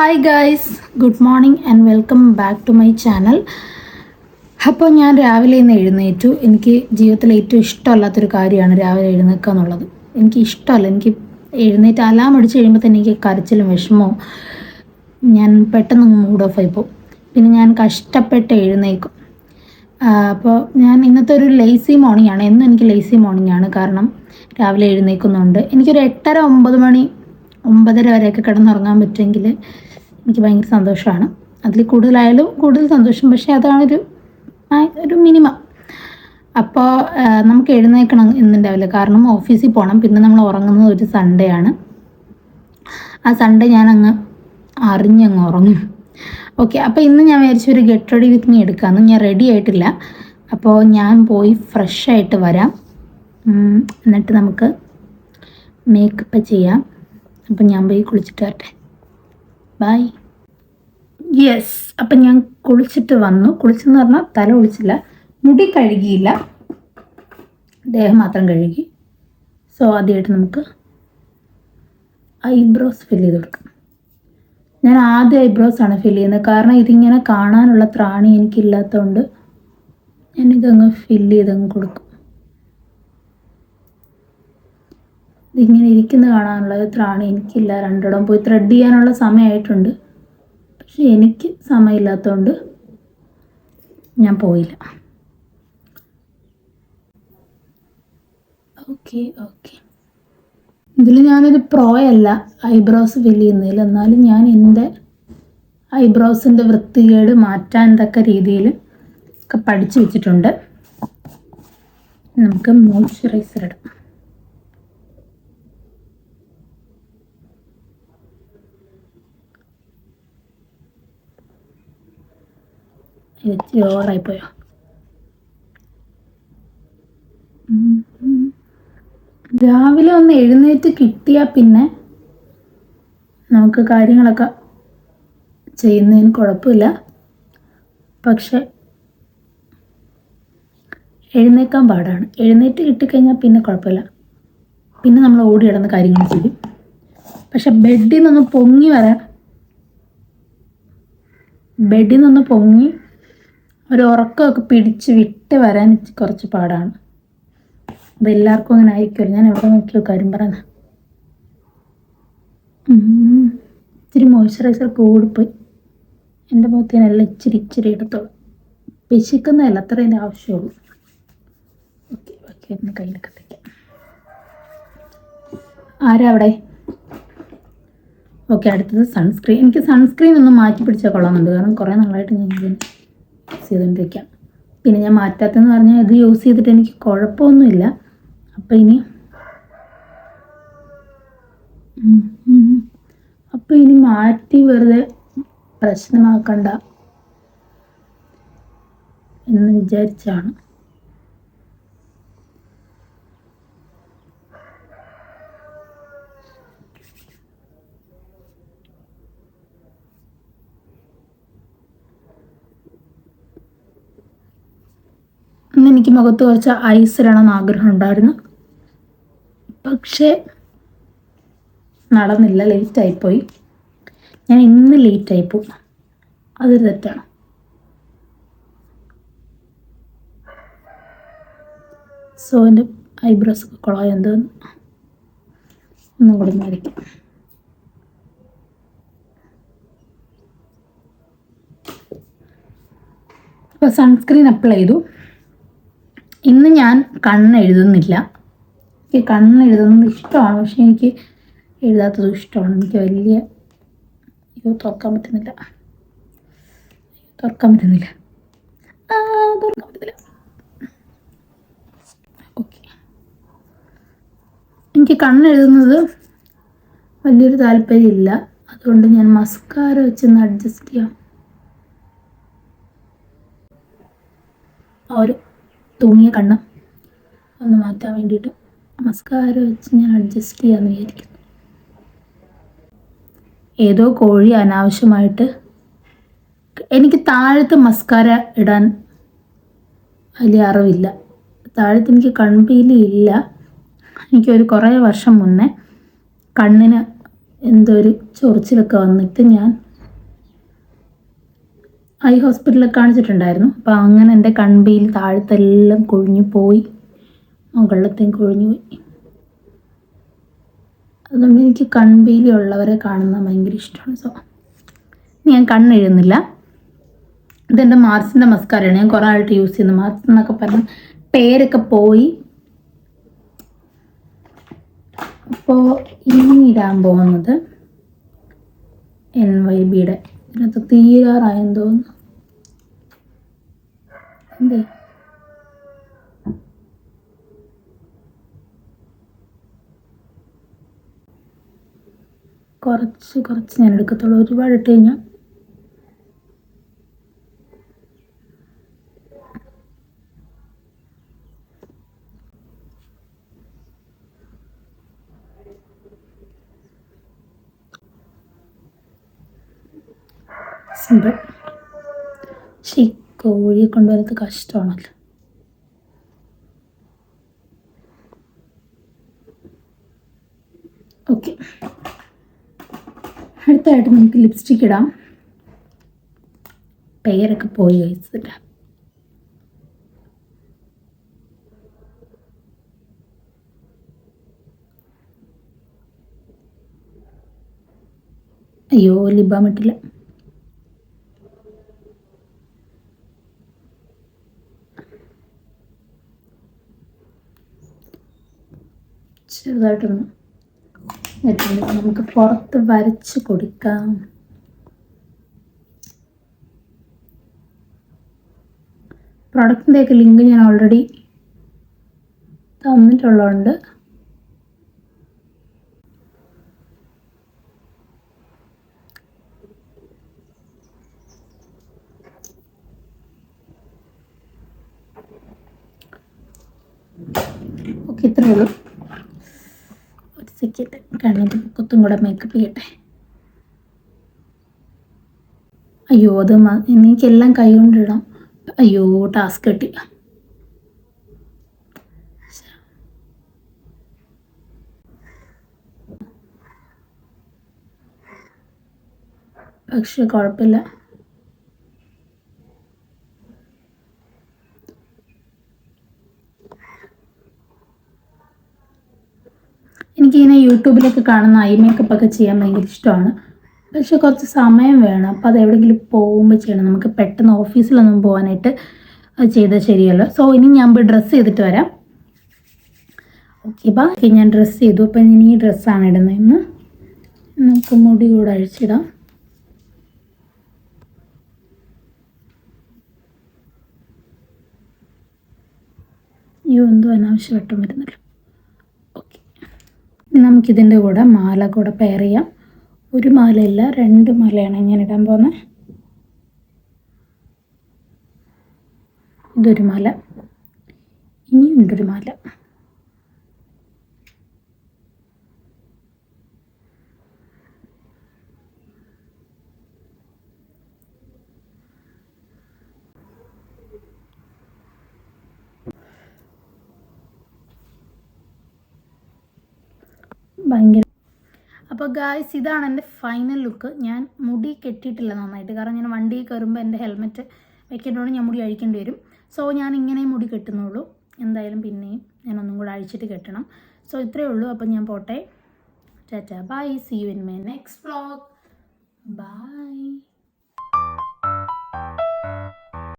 Hi guys, good morning and welcome back to my channel. അപ്പോൾ ഞാൻ രാവിലെ ഇന്ന് എഴുന്നേറ്റു. എനിക്ക് ജീവിതത്തിൽ ഏറ്റവും ഇഷ്ടമല്ലാത്തൊരു കാര്യമാണ് രാവിലെ എഴുന്നേൽക്കുക എന്നുള്ളത്. എനിക്ക് ഇഷ്ടമല്ല. എനിക്ക് എഴുന്നേറ്റ് അലാം അടിച്ച് കഴിയുമ്പോൾ തന്നെ എനിക്ക് കരച്ചിലും വിഷമവും, ഞാൻ പെട്ടെന്ന് മൂഡ് ഓഫ് ആയിപ്പോവും. പിന്നെ ഞാൻ കഷ്ടപ്പെട്ട് എഴുന്നേൽക്കും. അപ്പോൾ ഞാൻ ഇന്നത്തെ ഒരു ലേസി മോർണിംഗ് ആണ്. എന്നും എനിക്ക് ലേസി മോർണിംഗ് ആണ്. കാരണം രാവിലെ എഴുന്നേൽക്കുന്നുണ്ട്. എനിക്കൊരു 8:30 9 മണി 9:30 വരെയൊക്കെ കിടന്നുറങ്ങാൻ പറ്റുമെങ്കിൽ എനിക്ക് ഭയങ്കര സന്തോഷമാണ്. അതിൽ കൂടുതലായാലും കൂടുതൽ സന്തോഷം. പക്ഷേ അതാണ് ഒരു മിനിമം. അപ്പോൾ നമുക്ക് എഴുന്നേൽക്കണം എന്നുണ്ടാവില്ല. കാരണം ഓഫീസിൽ പോകണം. പിന്നെ നമ്മൾ ഉറങ്ങുന്നത് ഒരു സൺഡേ ആണ്. ആ സൺഡേ ഞാനങ്ങ് അറിഞ്ഞങ്ങ് ഉറങ്ങും. ഓക്കെ, അപ്പോൾ ഇന്ന് ഞാൻ വിചാരിച്ചു ഒരു ഗെറ്റ് റെഡി വിത്ത് മീ എടുക്കാമെന്ന്. ഞാൻ റെഡി ആയിട്ടില്ല. അപ്പോൾ ഞാൻ പോയി ഫ്രഷ് ആയിട്ട് വരാം. എന്നിട്ട് നമുക്ക് മേക്കപ്പ് ചെയ്യാം. അപ്പം ഞാൻ പോയി കുളിച്ചിട്ട് വരട്ടെ. ബൈ. യെസ്, അപ്പം ഞാൻ കുളിച്ചിട്ട് വന്നു. കുളിച്ചെന്ന് പറഞ്ഞാൽ തല കുളിച്ചില്ല, മുടി കഴുകിയില്ല, ദേഹം മാത്രം കഴുകി. സോ ആദ്യമായിട്ട് നമുക്ക് ഐബ്രോസ് ഫില്ല് ചെയ്ത് കൊടുക്കാം. ഞാൻ ആദ്യം ഐബ്രോസാണ് ഫില്ല് ചെയ്യുന്നത്. കാരണം ഇതിങ്ങനെ കാണാനുള്ള ത്രാണി എനിക്കില്ലാത്തതുകൊണ്ട് ഞാനിതങ്ങ് ഫില്ല് ചെയ്തങ്ങ് കൊടുക്കും. ഇതിങ്ങനെ ഇരിക്കുന്ന കാണാനുള്ള ത്രാണി എനിക്കില്ല. രണ്ടിടം പോയി ത്രെഡ് ചെയ്യാനുള്ള സമയമായിട്ടുണ്ട്. പക്ഷെ എനിക്ക് സമയമില്ലാത്തതുകൊണ്ട് ഞാൻ പോയില്ല. ഓക്കെ ഓക്കെ, ഇതിൽ ഞാനൊരു പ്രോയല്ല ഐബ്രോസ് ഫില്ല് ചെയ്യുന്നതിൽ. എന്നാലും ഞാൻ എൻ്റെ ഐബ്രോസിൻ്റെ വൃത്തികേട് മാറ്റാൻ തക്ക രീതിയിൽ ഒക്കെ പഠിച്ചു വെച്ചിട്ടുണ്ട്. നമുക്ക് മോയ്സ്ചറൈസർ ഇടാം. ഓവറായിപ്പോയോ? രാവിലെ ഒന്ന് എഴുന്നേറ്റ് കിട്ടിയാൽ പിന്നെ നമുക്ക് കാര്യങ്ങളൊക്കെ ചെയ്യുന്നതിന് കുഴപ്പമില്ല. പക്ഷെ എഴുന്നേൽക്കാൻ പാടാണ്. എഴുന്നേറ്റ് കിട്ടിക്കഴിഞ്ഞാൽ പിന്നെ കുഴപ്പമില്ല. പിന്നെ നമ്മൾ ഓടി കിടന്ന് കാര്യങ്ങൾ ചെയ്യും. പക്ഷെ ബെഡിൽ നിന്ന് പൊങ്ങി ഒരു ഉറക്കമൊക്കെ പിടിച്ച് വിട്ട് വരാൻ കുറച്ച് പാടാണ്. അതെല്ലാവർക്കും അങ്ങനെ ആയിരിക്കുമല്ലോ. ഞാൻ എവിടെ നോക്കിയോ കാര്യം പറയുന്നത്. ഇച്ചിരി മോയ്സ്ചറൈസർ കൂടിപ്പോയി. എൻ്റെ മുഖത്തിനെല്ലാം ഇച്ചിരി എടുത്തോളൂ. പിശിക്കുന്നതല്ല, അത്രേൻ്റെ ആവശ്യമുള്ളൂ. ഓക്കെ ഓക്കെ, ഒന്ന് കയ്യിലൊക്കെ തയ്ക്കാം. ആരാ അവിടെ? ഓക്കെ, അടുത്തത് സൺസ്ക്രീൻ. എനിക്ക് സൺസ്ക്രീൻ ഒന്ന് മാറ്റി പിടിച്ചാൽ കൊള്ളാമെന്നുണ്ട്. കാരണം കുറേ നാളായിട്ട് ഞാൻ ഇതിന് യൂസ് ചെയ്തുകൊണ്ടിരിക്കാം. പിന്നെ ഞാൻ മാറ്റാത്തതെന്ന് പറഞ്ഞാൽ ഇത് യൂസ് ചെയ്തിട്ട് എനിക്ക് കുഴപ്പമൊന്നുമില്ല. അപ്പം ഇനി മാറ്റി വെറുതെ പ്രശ്നമാക്കണ്ട എന്ന് വിചാരിച്ചാണ്. അന്ന് എനിക്ക് മുഖത്ത് കുറച്ച് ഐസ് ഇടണമെന്ന് ആഗ്രഹം ഉണ്ടായിരുന്നു. പക്ഷേ നടന്നില്ല, ലേറ്റായിപ്പോയി. ഞാൻ ഇന്ന് ലേറ്റായിപ്പോയി, അതൊരു തെറ്റാണ്. സോ എൻ്റെ ഐബ്രോസ് ഒക്കെ കുളമായി എന്തോന്ന് ഒന്നും കൂടി മാറിക്കും. അപ്പോൾ സൺസ്ക്രീൻ അപ്ലൈ ചെയ്തു. ഇന്ന് ഞാൻ കണ്ണെഴുതുന്നില്ല. എനിക്ക് കണ്ണെഴുതുന്നത് ഇഷ്ടമാണ്. പക്ഷെ എനിക്ക് എഴുതാത്തതും ഇഷ്ടമാണ്. എനിക്ക് തുറക്കാൻ പറ്റുന്നില്ല. ഓക്കെ, എനിക്ക് കണ്ണെഴുതുന്നത് വലിയൊരു താല്പര്യമില്ല. അതുകൊണ്ട് ഞാൻ മസ്കാര വെച്ചൊന്ന് അഡ്ജസ്റ്റ് ചെയ്യാം. ഒരു തൂങ്ങിയ കണ്ണ് ഒന്ന് മാറ്റാൻ വേണ്ടിയിട്ട് മസ്കാര വെച്ച് ഞാൻ അഡ്ജസ്റ്റ് ചെയ്യാമെന്ന് വിചാരിക്കുന്നു. ഏതോ കോഴി അനാവശ്യമായിട്ട് എനിക്ക് താഴത്ത് മസ്കാര ഇടാൻ വലിയ അറിവില്ല. താഴത്ത് എനിക്ക് കൺപീലി ഇല്ല. എനിക്കൊരു കുറേ വർഷം മുന്നേ കണ്ണിന് എന്തോ ഒരു ചൊറിച്ചിലൊക്കെ വന്നിട്ട് ഞാൻ ഐ ഹോസ്പിറ്റലിൽ കാണിച്ചിട്ടുണ്ടായിരുന്നു. അപ്പോൾ അങ്ങനെ എൻ്റെ കൺപീൽ താഴത്തെല്ലാം കൊഴിഞ്ഞു പോയി, മുകളിലത്തെയും കൊഴിഞ്ഞു പോയി. അതുകൊണ്ട് എനിക്ക് കൺപീലി ഉള്ളവരെ കാണുന്നത് ഭയങ്കര ഇഷ്ടമാണ്. സോ ഞാൻ കണ്ണെഴുതുന്നില്ല. ഇതെൻ്റെ മാർസിൻ്റെ മസ്കാരയാണ്. ഞാൻ കുറേ ആയിട്ട് യൂസ് ചെയ്യുന്നു. മാർസ് എന്നൊക്കെ പറഞ്ഞ് പേരൊക്കെ പോയി. അപ്പോൾ ഇനി ഇടാൻ പോകുന്നത് NYBയുടെ ഇതിനകത്ത് തീരാറായെന്ന് തോന്നുന്നു. എന്തേ കുറച്ച് ഞാൻ എടുക്കത്തുള്ളൂ. ഒരുപാട് ഇട്ട് കഴിഞ്ഞാൽ സിമ്പിൾ. പക്ഷേ ഈ കോഴിയെ കൊണ്ടുവരുന്നത് കഷ്ടമാണല്ലോ. ഓക്കെ, അടുത്തായിട്ട് നമുക്ക് ലിപ്സ്റ്റിക് ഇടാം. പേരൊക്കെ പോയി കഴിച്ചിട്ട്. അയ്യോ, ലിബാം ഇട്ടില്ല. ചെറുതായിട്ടൊന്ന് നമുക്ക് പുറത്ത് വരച്ച് കൊടുക്കാം. പ്രൊഡക്റ്റിൻ്റെയൊക്കെ ലിങ്ക് ഞാൻ ഓൾറെഡി തന്നിട്ടുള്ളതുകൊണ്ട് ഓക്കെ, ഇത്രേ ഉള്ളൂ. ഒരു സെക്കൻഡ്, കണ്ണിൻ്റെ പൊക്കത്തും കൂടെ മേക്കപ്പ് ചെയ്യട്ടെ. അയ്യോ, അത് എനിക്കെല്ലാം കൈ കൊണ്ടിടാം. അയ്യോ, ടാസ്ക് കിട്ടി. പക്ഷെ കുഴപ്പമില്ല. എനിക്കിങ്ങനെ യൂട്യൂബിലൊക്കെ കാണുന്ന ഐ മേക്കപ്പ് ഒക്കെ ചെയ്യാൻ ഭയങ്കര ഇഷ്ടമാണ്. പക്ഷെ കുറച്ച് സമയം വേണം. അപ്പോൾ അത് എവിടെയെങ്കിലും പോകുമ്പോൾ ചെയ്യണം. നമുക്ക് പെട്ടെന്ന് ഓഫീസിലൊന്നും പോകാനായിട്ട് അത് ചെയ്താൽ ശരിയല്ല. സോ ഇനി ഞാൻ പോയി ഡ്രസ്സ് ചെയ്തിട്ട് വരാം. ഓക്കെ, ബാക്കി ഞാൻ ഡ്രസ്സ് ചെയ്തു. അപ്പം ഇനി ഈ ഡ്രസ്സാണ് ഇടുന്നത്. ഇന്ന് നമുക്ക് മുടി കൂടെ അഴിച്ചിടാം. അയ്യോ, എന്തോ അനാവശ്യമായിട്ടും വരുന്നല്ലോ. ഓക്കെ, നമുക്കിതിൻ്റെ കൂടെ മാല കൂടെ പെയർ ചെയ്യാം. ഒരു മാലയല്ല, 2 മാലയാണ് ഞാൻ ഇടാൻ പോകുന്നത്. ഇതൊരു മാല, ഇനിയുണ്ടൊരു മാല. ഭയങ്കര. അപ്പോൾ ഗായ്സ്, ഇതാണ് എൻ്റെ ഫൈനൽ ലുക്ക്. ഞാൻ മുടി കെട്ടിയിട്ടില്ല നന്നായിട്ട്, കാരണം ഞാൻ വണ്ടിയിൽ കയറുമ്പോൾ എൻ്റെ ഹെൽമെറ്റ് വെക്കേണ്ടതുകൊണ്ട് ഞാൻ മുടി അഴിക്കേണ്ടി വരും. സോ ഞാൻ ഇങ്ങനെ മുടി കെട്ടുന്നുള്ളൂ. എന്തായാലും പിന്നെയും ഞാൻ ഒന്നും കൂടെ അഴിച്ചിട്ട് കെട്ടണം. സോ ഇത്രയേ ഉള്ളൂ. അപ്പം ഞാൻ പോട്ടെ. Tata, bye, see you in my next vlog. By.